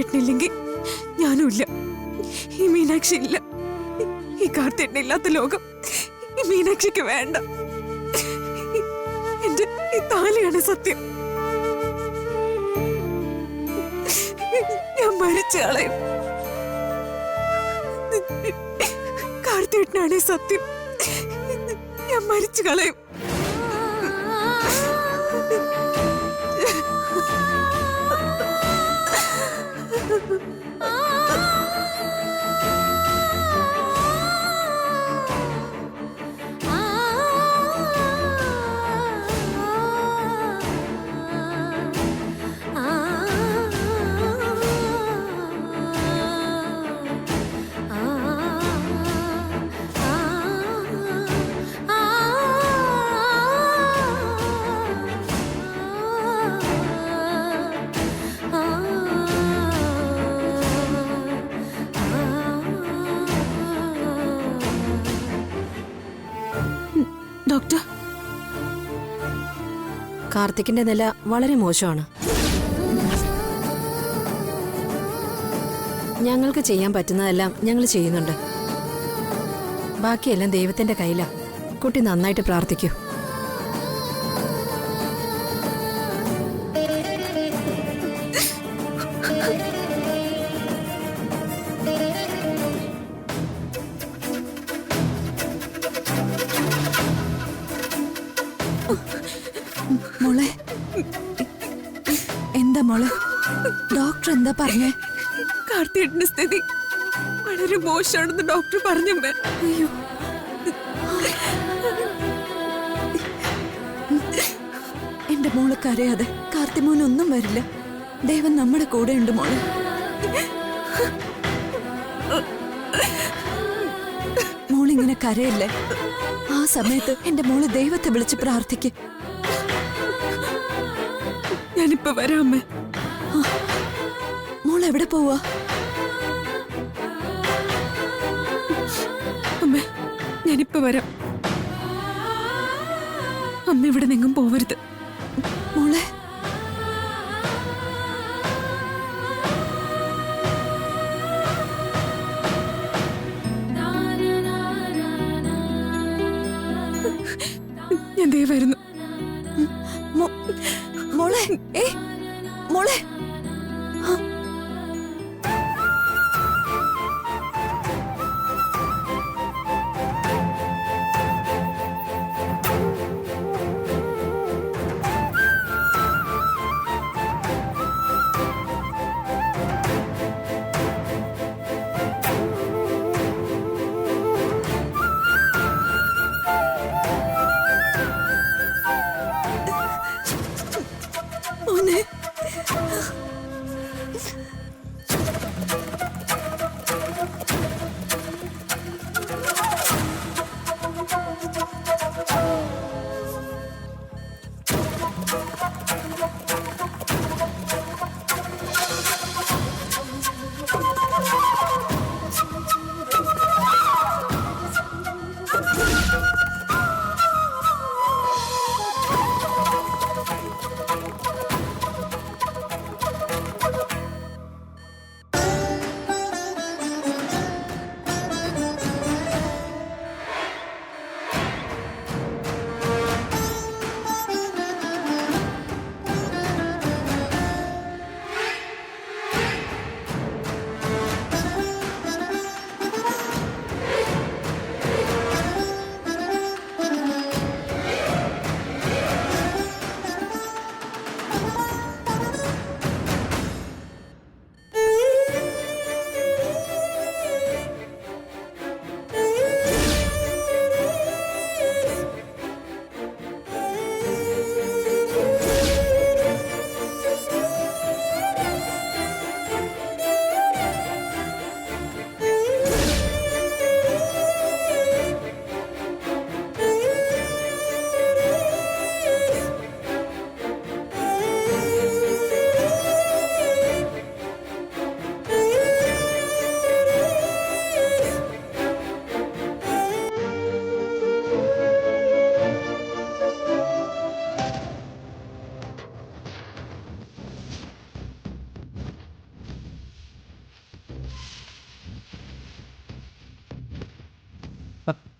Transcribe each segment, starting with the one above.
കാർത്തേട്ടനില്ലെങ്കിൽ ഞാനും ഇല്ല, ഈ മീനാക്ഷി ഇല്ല. ഈ കാർത്തേട്ടനില്ലാത്ത ലോകം ഈ മീനാക്ഷിക്ക് വേണ്ട. എന്റെ ഈ താലിയാണ് സത്യം. ഞാൻ മരിച്ചു കളയും. കാർത്തേട്ടനാണ് സത്യം. ഞാൻ മരിച്ചു കളയും. ഡോക്ടർ, കാർത്തിക്കിന്റെ നില വളരെ മോശമാണ്. ഞങ്ങൾക്ക് ചെയ്യാൻ പറ്റുന്നതെല്ലാം ഞങ്ങൾ ചെയ്യുന്നുണ്ട്. ബാക്കിയെല്ലാം ദൈവത്തിന്റെ കയ്യിലാ. കുട്ടി നന്നായിട്ട് പ്രാർത്ഥിക്കൂ. മോളെ, എന്താ മോളെ? ഡോക്ടർ എന്താ പറഞ്ഞേ? കാർത്തിയേട്ടന്റെ സ്ഥിതി വളരെ മോശമാണെന്ന് ഡോക്ടർ പറഞ്ഞമ്മേ. അയ്യോ, എന്റെ മോള് കരയാതെ. കാർത്തിമോനൊന്നും വരില്ല. ദൈവം നമ്മുടെ കൂടെ ഉണ്ട് മോളെ. മോളിങ്ങനെ കരയല്ലേ. ആ സമയത്ത് എന്റെ മോള് ദൈവത്തെ വിളിച്ച് പ്രാർത്ഥിക്ക്. ഞാനിപ്പോ വരാം അമ്മേ. മോൾ എവിടെ പോവാ? അമ്മേ, ഞാനിപ്പോ വരാം. അമ്മ ഇവിടെ നിങ്ങും പോവരുത്. മോളെ, ഞാൻ ദേ വരുന്നു. മോളെ, മോളെ. മോനെ,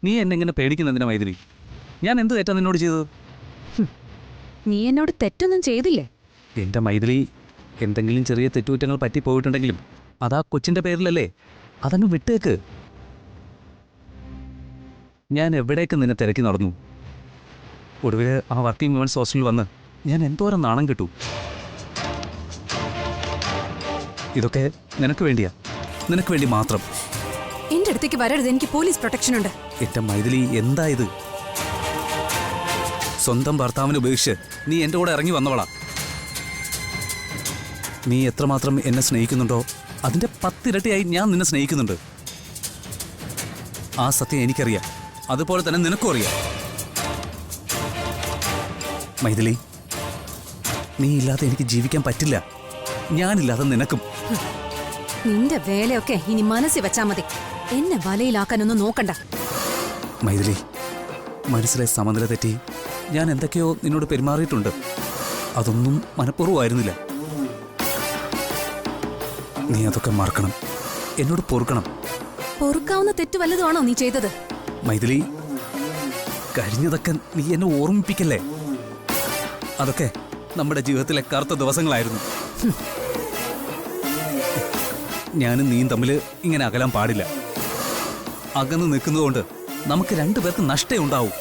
നീ എന്നെ ഇങ്ങനെ പേടിക്കുന്നതിനാ മൈഥിലി? ഞാൻ എന്ത് തെറ്റാ നിന്നോട് ചെയ്തത്? നീ എന്നോട് തെറ്റൊന്നും ചെയ്തില്ലേ? എൻ്റെ മൈഥിലി, എന്തെങ്കിലും ചെറിയ തെറ്റുകുറ്റങ്ങൾ പറ്റിപ്പോയിട്ടുണ്ടെങ്കിലും അതാ കൊച്ചിൻ്റെ പേരിലല്ലേ, അതങ്ങ് വിട്ടേക്ക്. ഞാൻ എവിടേക്ക് നിന്നെ തിരക്കി നടന്നു. ഒടുവിൽ ആ വർക്കിംഗ് വിമൻസ് ഹോസ്റ്റലിൽ വന്ന് ഞാൻ എന്തോരം നാണം കിട്ടു. ഇതൊക്കെ നിനക്ക് വേണ്ടിയാ, നിനക്ക് വേണ്ടി മാത്രം. എന്റെ അടുത്തേക്ക് വരരുത്, എനിക്ക് പോലീസ് പ്രൊട്ടക്ഷൻ ഉണ്ട്. എൻ്റെ മൈഥിലി, എന്താ ഇത്? സ്വന്തം ഭർത്താവിനെ ഉപേക്ഷിച്ച് നീ എൻ്റെ കൂടെ ഇറങ്ങി വന്നവളാ. നീ എത്രമാത്രം എന്നെ സ്നേഹിക്കുന്നുണ്ടോ അതിൻ്റെ 10 ഇരട്ടിയായി ഞാൻ നിന്നെ സ്നേഹിക്കുന്നുണ്ട്. ആ സത്യം എനിക്കറിയാം, അതുപോലെ തന്നെ നിനക്കും അറിയാം. മൈഥിലി, നീ ഇല്ലാതെ എനിക്ക് ജീവിക്കാൻ പറ്റില്ല, ഞാനില്ലാതെ നിനക്കും. നിന്റെ വേലയൊക്കെ ഇനി മനസ്സിൽ വെച്ചാ മതി, എന്നെ വലയിലാക്കാനൊന്നും നോക്കണ്ട. മൈഥിലി, മനസ്സിലെ സമനില തെറ്റി ഞാൻ എന്തൊക്കെയോ നിന്നോട് പെരുമാറിയിട്ടുണ്ട്. അതൊന്നും മനഃപൂർവ്വമായിരുന്നില്ല. നീ അതൊക്കെ മറക്കണം, എന്നോട് പൊറുക്കണം. പൊറുക്കാവുന്ന തെറ്റ് വല്ലതുമാണോ നീ ചെയ്തത്? മൈഥിലി, കഴിഞ്ഞതൊക്കെ നീ എന്നെ ഓർമ്മിപ്പിക്കല്ലേ. അതൊക്കെ നമ്മുടെ ജീവിതത്തിലെ കറുത്ത ദിവസങ്ങളായിരുന്നു. ഞാനും നീയും തമ്മിൽ ഇങ്ങനെ അകലാൻ പാടില്ല. അകന്ന് നിൽക്കുന്നതുകൊണ്ട് നമുക്ക് രണ്ടുപേർക്ക് നഷ്ടേ ഉണ്ടാവും.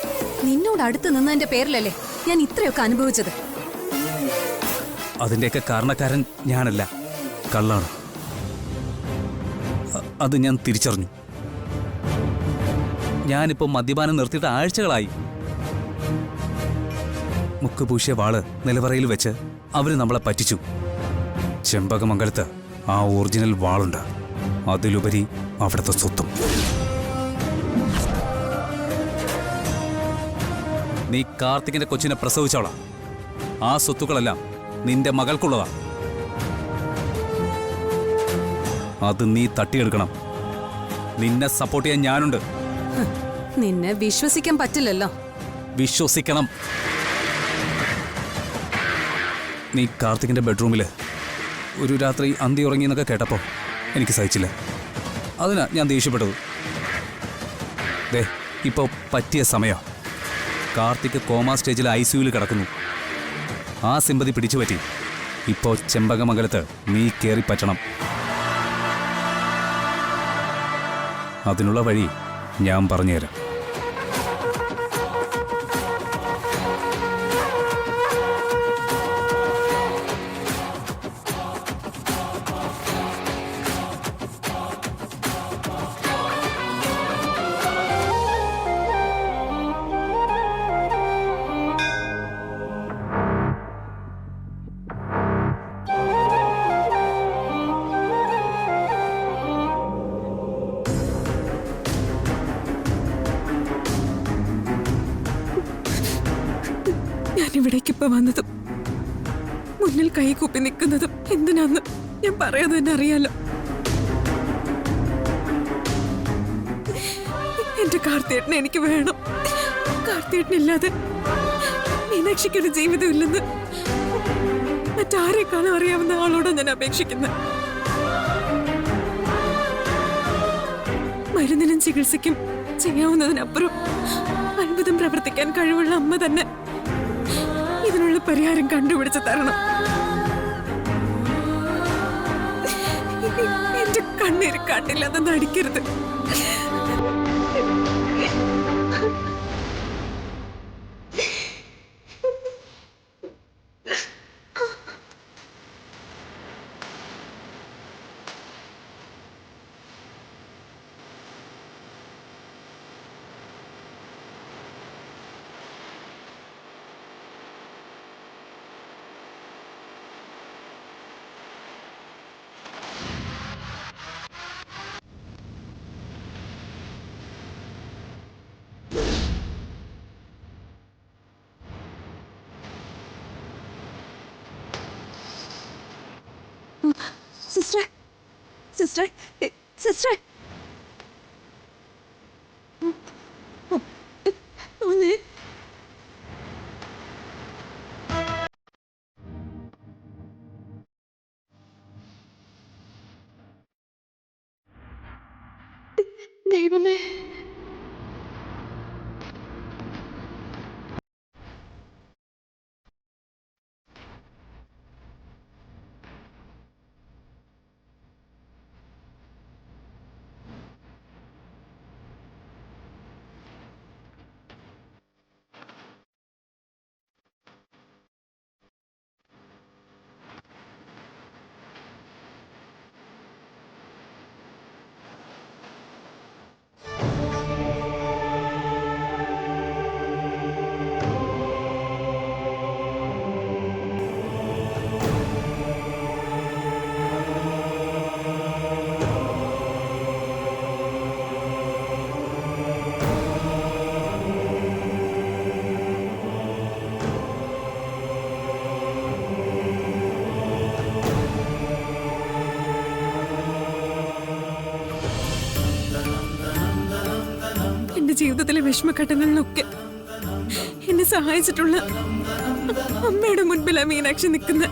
നിന്നോട് അടുത്ത് നിന്നതിന്റെ പേരിലല്ലേ ഞാൻ ഇത്രയൊക്കെ അനുഭവിച്ചത്. അതിൻ്റെയൊക്കെ കാരണക്കാരൻ ഞാനല്ല, കള്ളാണ്. അത് ഞാൻ തിരിച്ചറിഞ്ഞു. ഞാനിപ്പോൾ മദ്യപാനം നിർത്തിയിട്ട് ആഴ്ചകളായി. മുക്കുപൂശിയ വാള് നിലവറയിൽ വെച്ച് അവര് നമ്മളെ പറ്റിച്ചു. ചെമ്പകമംഗലത്ത് ആ ഒറിജിനൽ വാളുണ്ട്, അതിലുപരി അവിടുത്തെ സ്വത്തും. നീ കാർത്തികിന്റെ കൊച്ചിനെ പ്രസവിച്ചോളാം. ആ സ്വത്തുക്കളെല്ലാം നിന്റെ മകൾക്കുള്ളതാ. അത് നീ തട്ടിയെടുക്കണം. നിന്നെ സപ്പോർട്ട് ചെയ്യാൻ ഞാനുണ്ട്. നിന്നെ വിശ്വസിക്കാൻ പറ്റില്ലല്ലോ. വിശ്വസിക്കണം. നീ കാർത്തികിന്റെ ബെഡ്റൂമിൽ ഒരു രാത്രി അന്തി ഉറങ്ങിയെന്നൊക്കെ കേട്ടപ്പോൾ എനിക്ക് സഹിച്ചില്ല. അതിനാ ഞാൻ ദേഷ്യപ്പെട്ടത്. ദേ, ഇപ്പോൾ പറ്റിയ സമയം. കാർത്തിക് കോമാ സ്റ്റേജിൽ ICUവിൽ കിടക്കുന്നു. ആ സിമ്പതി പിടിച്ചു പറ്റി. ഇപ്പോൾ ചെമ്പകമംഗലത്ത് നീ കയറി പറ്റണം. അതിനുള്ള വഴി ഞാൻ പറഞ്ഞുതരാം. ഞാനിവിടേക്ക് ഇപ്പൊ വന്നതും മുന്നിൽ കൈ കൂപ്പി നിൽക്കുന്നതും എന്തിനാന്ന് ഞാൻ പറയാതെ തന്നെ അറിയാലോ. എന്റെ കാർത്തിയേട്ടനെ എനിക്ക് വേണം. കാർത്തിയേട്ടനില്ലാതെ മീനാക്ഷിക്കൊരു ജീവിതം ഇല്ലെന്ന് മറ്റാരെക്കാളും അറിയാവുന്ന ആളോടാ ഞാൻ അപേക്ഷിക്കുന്നത്. മരുന്നിനും ചികിത്സയ്ക്കും ചെയ്യാവുന്നതിനപ്പുറം അത്ഭുതം പ്രവർത്തിക്കാൻ കഴിവുള്ള അമ്മ തന്നെ ഇതിനുള്ള പരിഹാരം കണ്ടുപിടിച്ച് തരണം. എന്റെ കണ്ണീര് കാട്ടില്ലെന്ന് നടിക്കരുത്. സിസ്റ്റർ സിസ്റ്റർ സിസ്റ്റർ ദൈവമേ, ജീവിതത്തിലെ വിഷമഘട്ടങ്ങളിലൊക്കെ എന്നെ സഹായിച്ചിട്ടുള്ള അമ്മയുടെ മുൻപിലാ മീനാക്ഷി നിൽക്കുന്ന.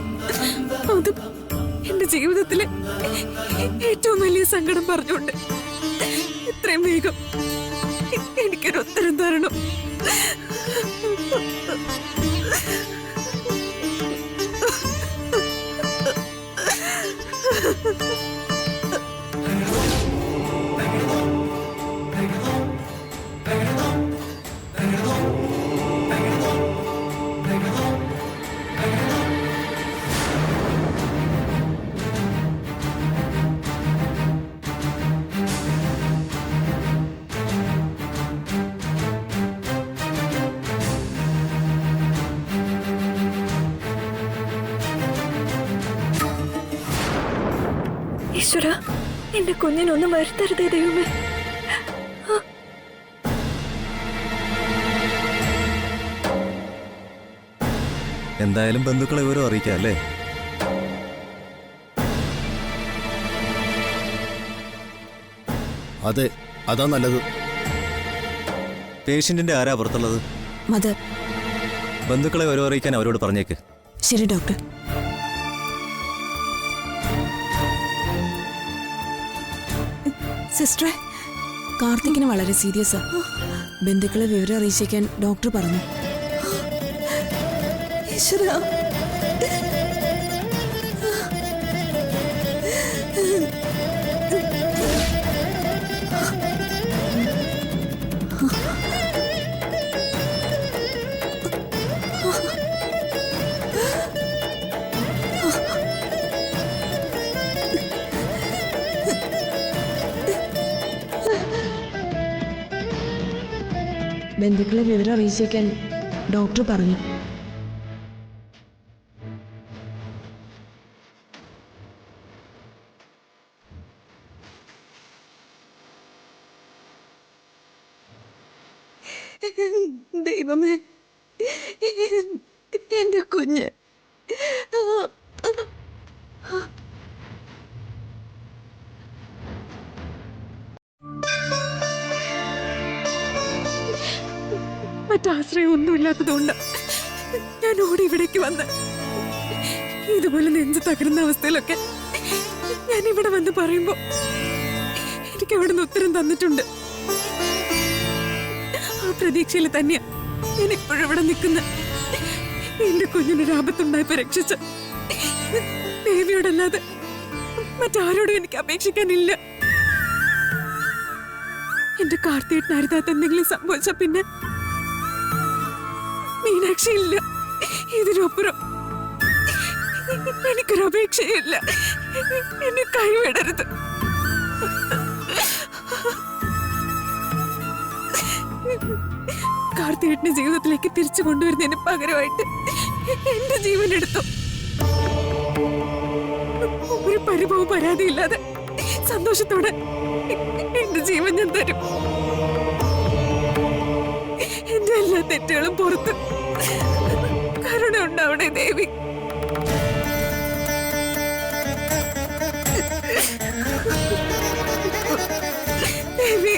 അതും എന്റെ ജീവിതത്തിലെ ഏറ്റവും വലിയ സങ്കടം പറഞ്ഞുകൊണ്ട് ഇത്രയും വേഗം എനിക്കൊരു ഉത്തരം തരണം. ഈശ്വര, എന്റെ കുഞ്ഞിനൊന്നും വരുത്തരുതേ ദൈവമേ. എന്തായാലും ബന്ധുക്കളെ വിവരം അറിയിക്കാം അല്ലേ? അതെ, അതാ നല്ലത്. പേഷ്യന്റിന്റെ ആരാ പുറത്തുള്ളത്? മദർ. ബന്ധുക്കളെ വിവരം അറിയിക്കാൻ അവരോട് പറഞ്ഞേക്ക്. ശരി ഡോക്ടർ. സിസ്റ്ററെ, കാർത്തിക്കിന് വളരെ സീരിയസാ. ബന്ധുക്കളെ വിവരം അറിയിച്ചേക്കാൻ ഡോക്ടർ പറഞ്ഞു. ഈശ്വരാ. ബന്ധുക്കളെ വിവരം അറിയിച്ചേക്കാൻ ഡോക്ടർ പറഞ്ഞു. ദൈവമേ, എന്റെ കുഞ്ഞ്. മറ്റാശ്രയം ഒന്നുമില്ലാത്തതുകൊണ്ട് ഞാൻ ഓടി ഇവിടേക്ക് വന്ന്. ഇതുപോലെ നെഞ്ച് തകരുന്ന അവസ്ഥയിലൊക്കെ ഞാൻ ഇവിടെ വന്ന് പറയുമ്പോ എനിക്ക് അവിടെ നിന്ന് ഉത്തരം തന്നിട്ടുണ്ട്. ആ പ്രതീക്ഷയിൽ തന്നെയാ ഞാൻ ഇപ്പോഴും ഇവിടെ നിൽക്കുന്ന. എന്റെ കുഞ്ഞിനൊരു ആപത്തുണ്ടായപ്പോ രക്ഷിച്ച ദേവിയോടല്ലാതെ മറ്റാരോടും എനിക്ക് അപേക്ഷിക്കാനില്ല. എന്റെ കാർത്തിയേട്ടന് അരുതാത്ത എന്തെങ്കിലും സംഭവിച്ച പിന്നെ മീനാക്ഷി ഇല്ല. ഇതിനപ്പുറം എനിക്കൊരു അപേക്ഷയില്ല. എന്നെ കൈവിടരുത്. കാർത്തിയേട്ടനെ ജീവിതത്തിലേക്ക് തിരിച്ചു കൊണ്ടുവരുന്നതിന് പകരമായിട്ട് എന്റെ ജീവൻ എടുത്തു. ഒരു പരിഭവം പരാതിയില്ലാതെ സന്തോഷത്തോടെ എന്റെ ജീവൻ ഞാൻ തരും. എന്റെ എല്ലാ തെറ്റുകളും പുറത്ത് കരുണ ഉണ്ടാവണേ ദേവി. ദേവി,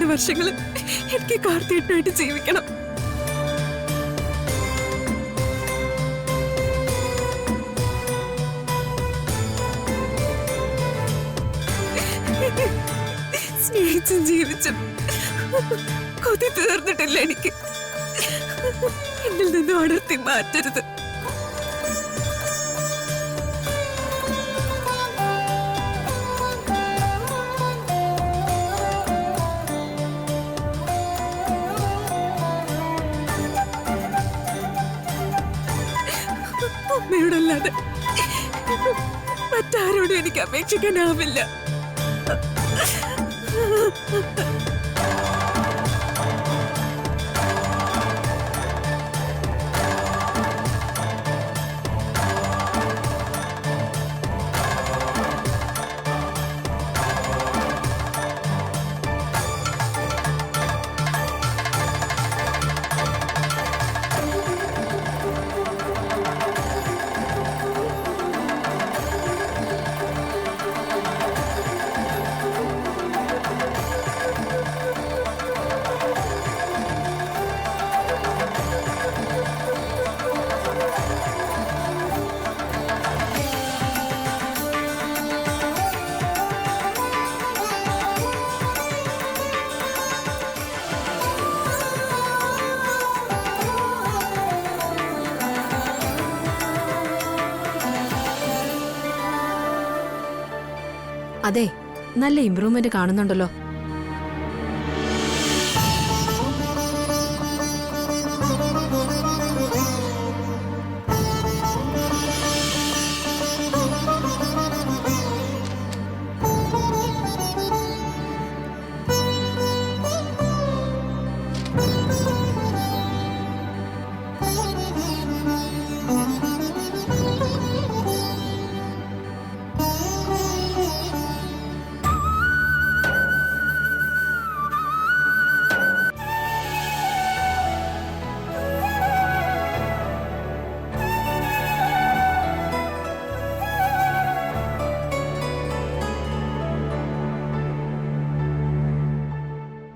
വർഷങ്ങൾ എനിക്ക് കാർത്തിയേട്ടനായിട്ട് ജീവിക്കണം. സ്നേഹിച്ചും ജീവിച്ചും കൊതി തീർന്നിട്ടില്ല എനിക്ക്. എന്നിൽ നിന്നും അടർത്തി മാറ്റരുത്. അമ്മയോടല്ലാതെ മറ്റാരോടും എനിക്ക് അപേക്ഷിക്കാനാവില്ല. അതെ, നല്ല ഇമ്പ്രൂവ്മെന്റ് കാണുന്നുണ്ടല്ലോ.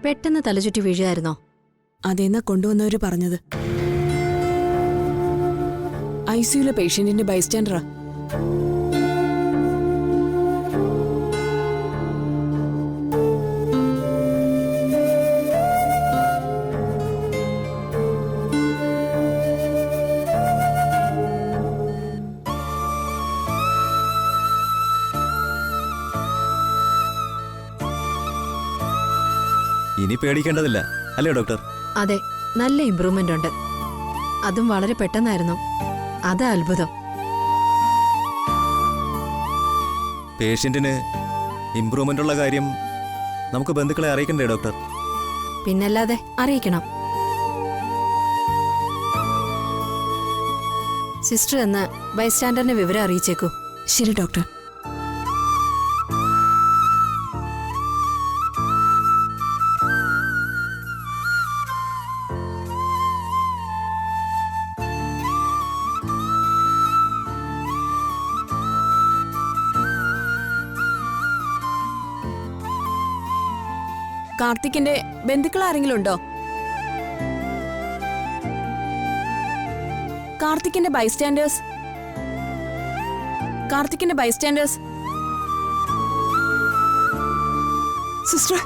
പെട്ടെന്ന് തലചുറ്റി വീഴുകയായിരുന്നോ? അതേന്നാ കൊണ്ടുവന്നവര് പറഞ്ഞത്. ഐസിയുലെ പേഷ്യന്റിന്റെ ബൈസ്റ്റാൻഡറാ. ഇനി പേടിക്കേണ്ടതില്ല അല്ലേ ഡോക്ടർ? അതെ, നല്ല ഇമ്പ്രൂവ്മെന്റ് ഉണ്ട്. അതും വളരെ പെട്ടെന്നായിരുന്നു. അതാ അത്ഭുതം. പേഷ്യന്റിന് ഇമ്പ്രൂവ്മെന്റ് ഉള്ള കാര്യം നമുക്ക് ബന്ധുക്കളെ അറിയിക്കണ്ടേ ഡോക്ടർ? പിന്നല്ലാതെ അറിയിക്കണം. സിസ്റ്റർ എന്ന് ബൈസ്റ്റാൻഡറിനെ വിവരം അറിയിച്ചേക്കൂ. ശരി ഡോക്ടർ. കാർത്തിക്കിന്റെ ബന്ധുക്കൾ ആരെങ്കിലും ഉണ്ടോ? കാർത്തിക്കിന്റെ ബൈസ്റ്റാൻഡേഴ്സ്. സിസ്റ്റർ,